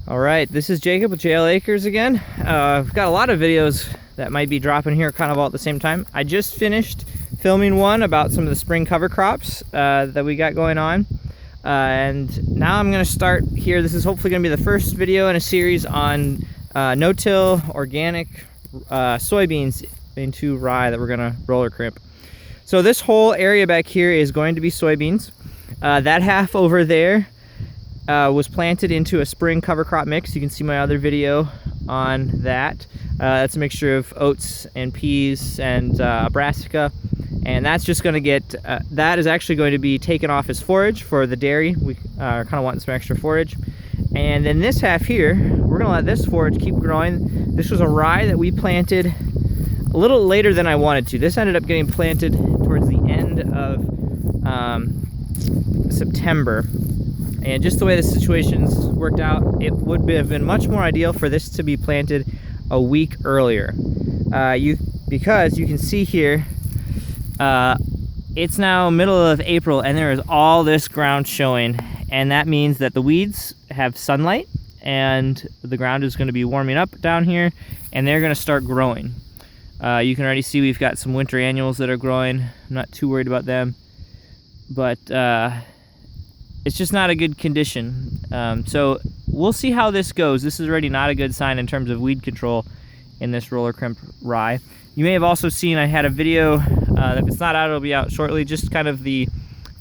All right, this is Jacob with JL Acres again. I've got a lot of videos that might be dropping here kind of all at the same time. I just finished filming one about some of the spring cover crops that we got going on. And now I'm gonna start here. This is hopefully gonna be the first video in a series on no-till organic soybeans into rye that we're gonna roller crimp. So this whole area back here is going to be soybeans. That half over there was planted into a spring cover crop mix. You can see my other video on that. That's a mixture of oats and peas and brassica, and that's just going to get that is actually going to be taken off as forage for the dairy. We are kind of wanting some extra forage. And then this half here, we're going to let this forage keep growing. This was a rye that we planted a little later than I wanted to. This ended up getting planted towards the end of September. And just the way the situations worked out, it would have been much more ideal for this to be planted a week earlier. Because you can see here, it's now middle of April and there is all this ground showing. And that means that the weeds have sunlight and the ground is going to be warming up down here and they're going to start growing. You can already see we've got some winter annuals that are growing. I'm not too worried about them. But it's just not a good condition. So we'll see how this goes. This is already not a good sign in terms of weed control in this roller crimp rye. You may have also seen I had a video, if it's not out, it'll be out shortly, just kind of the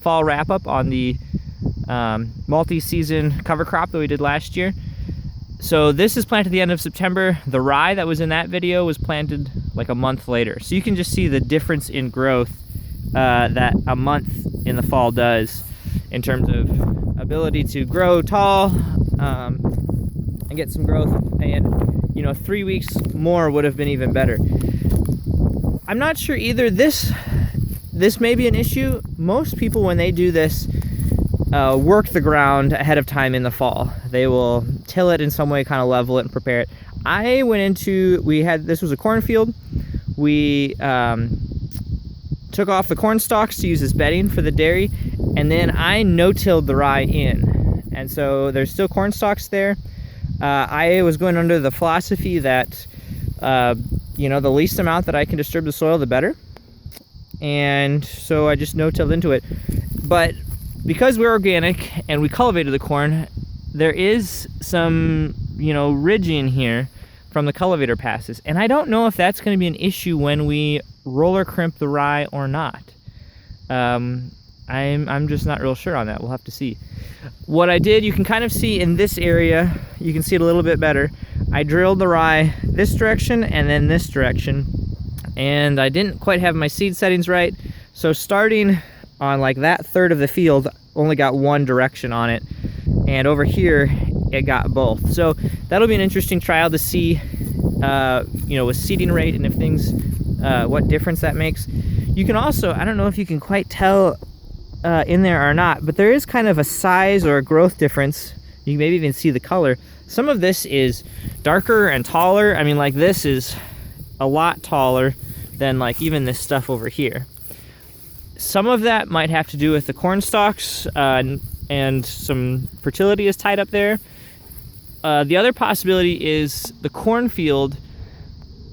fall wrap up on the multi-season cover crop that we did last year. So this is planted at the end of September. The rye that was in that video was planted like a month later. So you can just see the difference in growth that a month in the fall does in terms of ability to grow tall and get some growth. And you know, 3 weeks more would have been even better. I'm not sure either. This may be an issue. Most people, when they do this, work the ground ahead of time in the fall. They will till it in some way, kind of level it and prepare it. I went into, this was a cornfield. We took off the corn stalks to use as bedding for the dairy, and then I no-tilled the rye in. And so there's still corn stalks there. I was going under the philosophy that you know, the least amount that I can disturb the soil, the better. And so I just no-tilled into it. But because we're organic and we cultivated the corn, there is some, you know, ridging here from the cultivator passes. And I don't know if that's going to be an issue when we roller crimp the rye or not. I'm just not real sure on that. We'll have to see. What I did, you can kind of see in this area, you can see it a little bit better. I drilled the rye this direction and then this direction, and I didn't quite have my seed settings right. So starting on like that third of the field, only got one direction on it, and over here it got both. So that'll be an interesting trial to see, you know, with seeding rate and if things, what difference that makes. You can also, I don't know if you can quite tell in there or not, but there is kind of a size or a growth difference. You can maybe even see the color. Some of this is darker and taller. I mean, like this is a lot taller than like even this stuff over here. Some of that might have to do with the corn stalks and some fertility is tied up there. The other possibility is the cornfield.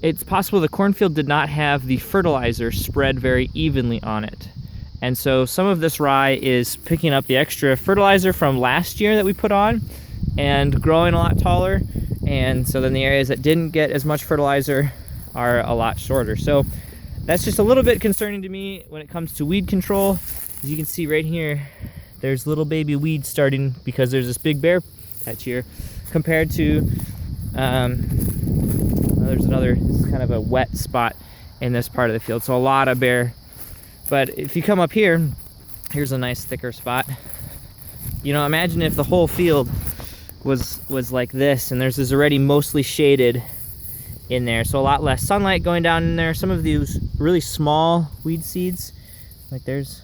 It's possible the cornfield did not have the fertilizer spread very evenly on it. And so some of this rye is picking up the extra fertilizer from last year that we put on and growing a lot taller. And so then the areas that didn't get as much fertilizer are a lot shorter. So that's just a little bit concerning to me when it comes to weed control. As you can see right here, there's little baby weeds starting because there's this big bare patch here compared to, there's another, this is kind of a wet spot in this part of the field. So a lot of bare. But if you come up here, here's a nice thicker spot. You know, imagine if the whole field was like this and there's this already mostly shaded in there, so a lot less sunlight going down in there. Some of these really small weed seeds, like there's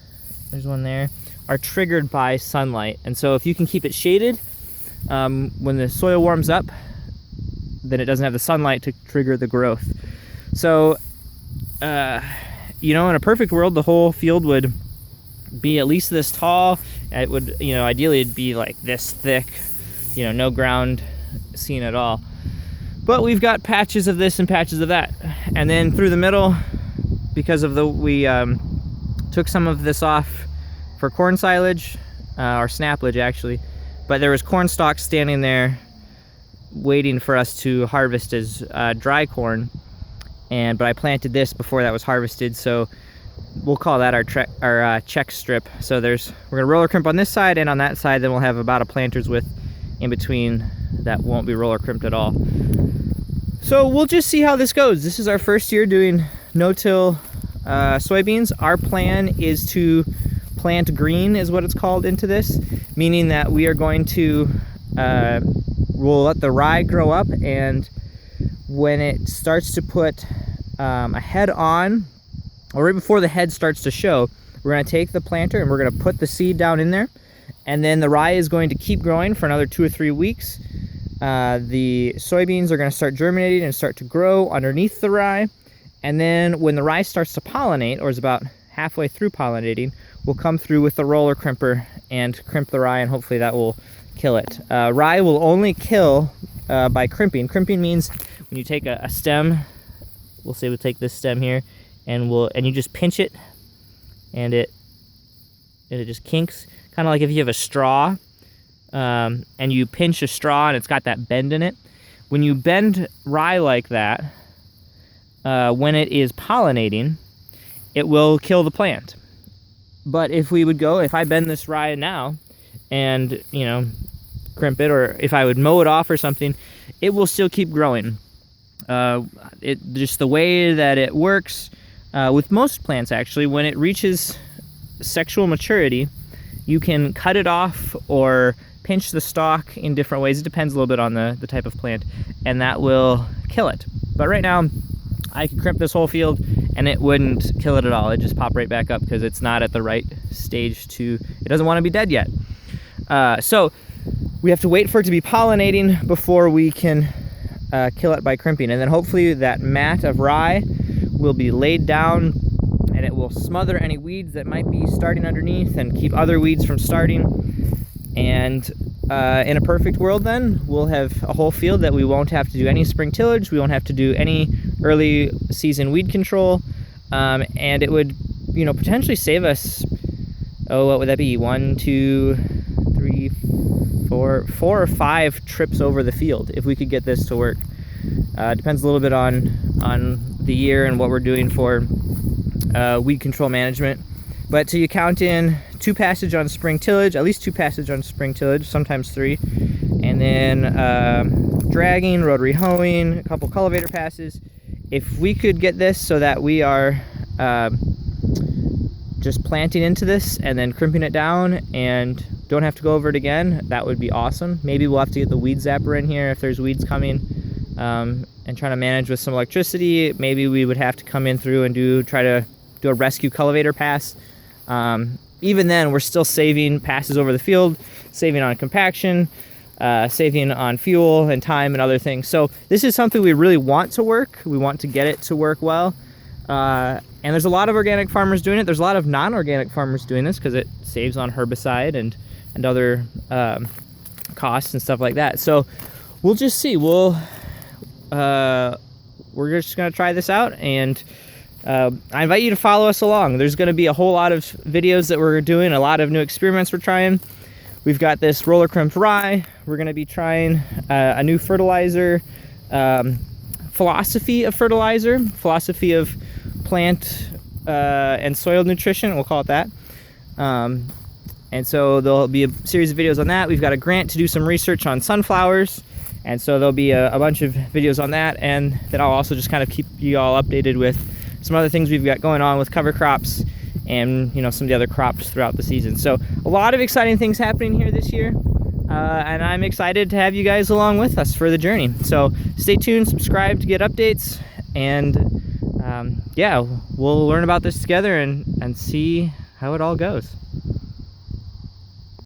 one there, are triggered by sunlight. And so if you can keep it shaded, when the soil warms up, then it doesn't have the sunlight to trigger the growth. So you know, in a perfect world, the whole field would be at least this tall. It would, you know, ideally it'd be like this thick, you know, no ground seen at all. But we've got patches of this and patches of that. And then through the middle, because of we took some of this off for corn silage, or snaplage actually, but there was corn stalks standing there waiting for us to harvest as dry corn. But I planted this before that was harvested, so we'll call that our check strip. So we're gonna roller crimp on this side, and on that side then we'll have about a planter's width in between that won't be roller crimped at all. So we'll just see how this goes. This is our first year doing no-till soybeans. Our plan is to plant green, is what it's called, into this, meaning that we are going to we'll let the rye grow up, and when it starts to put a head on, or right before the head starts to show, we're going to take the planter and we're going to put the seed down in there, and then the rye is going to keep growing for another 2 or 3 weeks. The soybeans are going to start germinating and start to grow underneath the rye, and then when the rye starts to pollinate, or is about halfway through pollinating, we'll come through with the roller crimper and crimp the rye, and hopefully that will kill it. Rye will only kill by crimping. Crimping means when you take a stem, we'll take this stem here, and you just pinch it, and it just kinks, kind of like if you have a straw, and you pinch a straw and it's got that bend in it. When you bend rye like that, when it is pollinating, it will kill the plant. But if I bend this rye now and, crimp it, or if I would mow it off or something, it will still keep growing. Just the way that it works with most plants, actually, when it reaches sexual maturity, you can cut it off or pinch the stalk in different ways. It depends a little bit on the type of plant, and that will kill it. But right now, I could crimp this whole field and it wouldn't kill it at all. It'd just pop right back up because it's not at the right stage it doesn't want to be dead yet. So we have to wait for it to be pollinating before we can kill it by crimping. And then hopefully that mat of rye will be laid down, and it will smother any weeds that might be starting underneath and keep other weeds from starting. And in a perfect world, then we'll have a whole field that we won't have to do any spring tillage, we won't have to do any early season weed control, and it would potentially save us, what would that be, 1, 2, 3, 4 or 5 trips over the field if we could get this to work. Depends a little bit on the year and what we're doing for weed control management. But till you count in 2 passage on spring tillage, at least 2 passage on spring tillage, sometimes 3, and then dragging, rotary hoeing, a couple cultivator passes. If we could get this so that we are just planting into this and then crimping it down and don't have to go over it again, that would be awesome. Maybe we'll have to get the weed zapper in here if there's weeds coming, and trying to manage with some electricity. Maybe we would have to come in through and try to do a rescue cultivator pass. Even then, we're still saving passes over the field, saving on compaction, saving on fuel and time and other things. So this is something we really want to work. We want to get it to work well. And there's a lot of organic farmers doing it. There's a lot of non-organic farmers doing this because it saves on herbicide and other costs and stuff like that. So we'll just see. We're just going to try this out, and I invite you to follow us along. There's going to be a whole lot of videos that we're doing, a lot of new experiments we're trying. We've got this roller crimped rye. We're going to be trying a new fertilizer, philosophy of plant and soil nutrition, we'll call it that. And so there'll be a series of videos on that. We've got a grant to do some research on sunflowers, and so there'll be a bunch of videos on that. And then I'll also just kind of keep you all updated with some other things we've got going on with cover crops and some of the other crops throughout the season. So a lot of exciting things happening here this year, and I'm excited to have you guys along with us for the journey. So stay tuned, subscribe to get updates, and yeah, we'll learn about this together and see how it all goes.